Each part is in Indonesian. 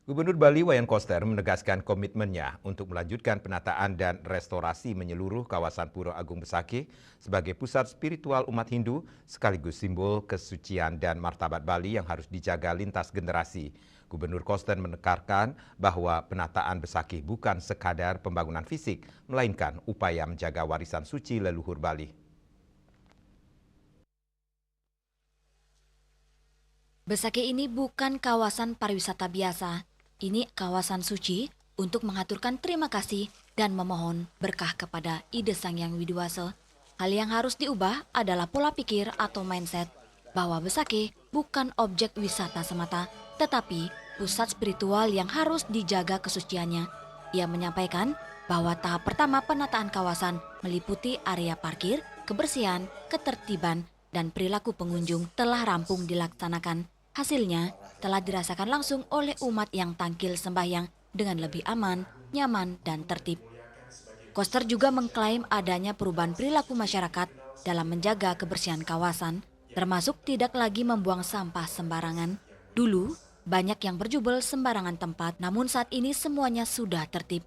Gubernur Bali Wayan Koster menegaskan komitmennya untuk melanjutkan penataan dan restorasi menyeluruh kawasan Pura Agung Besakih sebagai pusat spiritual umat Hindu sekaligus simbol kesucian dan martabat Bali yang harus dijaga lintas generasi. Gubernur Koster menekankan bahwa penataan Besakih bukan sekadar pembangunan fisik, melainkan upaya menjaga warisan suci leluhur Bali. Besakih ini bukan kawasan pariwisata biasa. Ini kawasan suci untuk mengaturkan terima kasih dan memohon berkah kepada Ide Sang Hyang Widiwasa. Hal yang harus diubah adalah pola pikir atau mindset bahwa Besakih bukan objek wisata semata, tetapi pusat spiritual yang harus dijaga kesuciannya. Ia menyampaikan bahwa tahap pertama penataan kawasan meliputi area parkir, kebersihan, ketertiban, dan perilaku pengunjung telah rampung dilaksanakan. Hasilnya telah dirasakan langsung oleh umat yang tangkil sembahyang dengan lebih aman, nyaman, dan tertib. Koster juga mengklaim adanya perubahan perilaku masyarakat dalam menjaga kebersihan kawasan, termasuk tidak lagi membuang sampah sembarangan. Dulu, banyak yang berjubel sembarangan tempat, namun saat ini semuanya sudah tertib.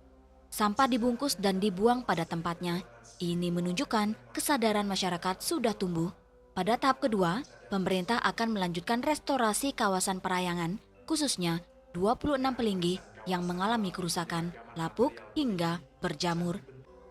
Sampah dibungkus dan dibuang pada tempatnya. Ini menunjukkan kesadaran masyarakat sudah tumbuh. Pada tahap kedua, pemerintah akan melanjutkan restorasi kawasan perayangan, khususnya 26 pelinggih yang mengalami kerusakan, lapuk, hingga berjamur.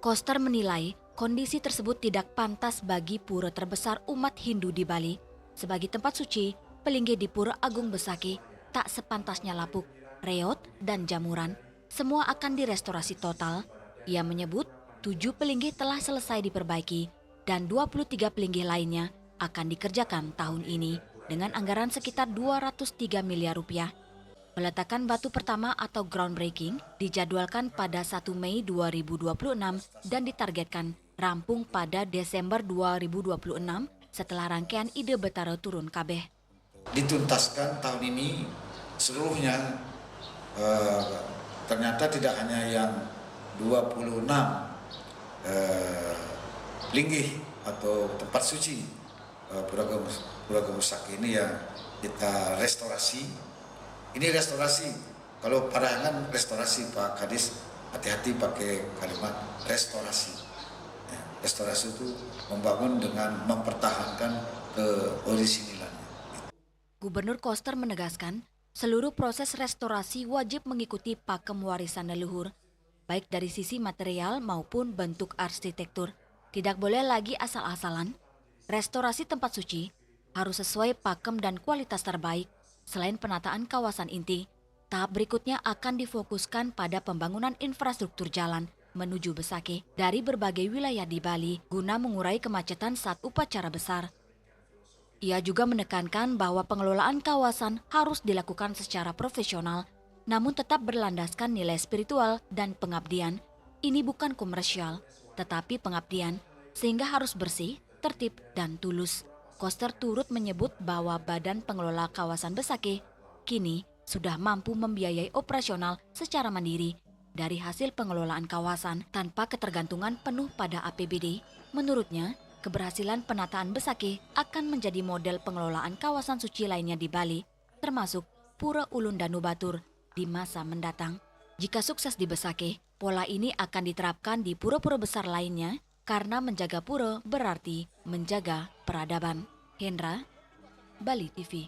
Koster menilai kondisi tersebut tidak pantas bagi pura terbesar umat Hindu di Bali. Sebagai tempat suci, pelinggih di Pura Agung Besakih tak sepantasnya lapuk, reot, dan jamuran. Semua akan direstorasi total. Ia menyebut 7 pelinggih telah selesai diperbaiki dan 23 pelinggih lainnya akan dikerjakan tahun ini dengan anggaran sekitar 203 miliar rupiah. Peletakan batu pertama atau groundbreaking dijadwalkan pada 1 Mei 2026 dan ditargetkan rampung pada Desember 2026 setelah rangkaian Ide Betara turun kabeh. Dituntaskan tahun ini seluruhnya, ternyata tidak hanya yang 26 linggih atau tempat suci Pura Agung Besakih ini yang kita restorasi. Ini restorasi, kalau perayangan restorasi Pak Kadis, hati-hati pakai kalimat restorasi. Ya, restorasi itu membangun dengan mempertahankan keorisinilannya. Gubernur Koster menegaskan, seluruh proses restorasi wajib mengikuti pakem warisan leluhur, baik dari sisi material maupun bentuk arsitektur. Tidak boleh lagi asal-asalan. Restorasi tempat suci harus sesuai pakem dan kualitas terbaik. Selain penataan kawasan inti, tahap berikutnya akan difokuskan pada pembangunan infrastruktur jalan menuju Besakih dari berbagai wilayah di Bali guna mengurai kemacetan saat upacara besar. Ia juga menekankan bahwa pengelolaan kawasan harus dilakukan secara profesional, namun tetap berlandaskan nilai spiritual dan pengabdian. Ini bukan komersial, tetapi pengabdian, sehingga harus bersih, tertib, dan tulus. Koster turut menyebut bahwa Badan Pengelola Kawasan Besakih kini sudah mampu membiayai operasional secara mandiri dari hasil pengelolaan kawasan tanpa ketergantungan penuh pada APBD. Menurutnya, keberhasilan penataan Besakih akan menjadi model pengelolaan kawasan suci lainnya di Bali, termasuk Pura Ulun Danubatur di masa mendatang. Jika sukses di Besakih, pola ini akan diterapkan di pura-pura besar lainnya karena menjaga pura berarti menjaga peradaban. Hendra, Bali TV.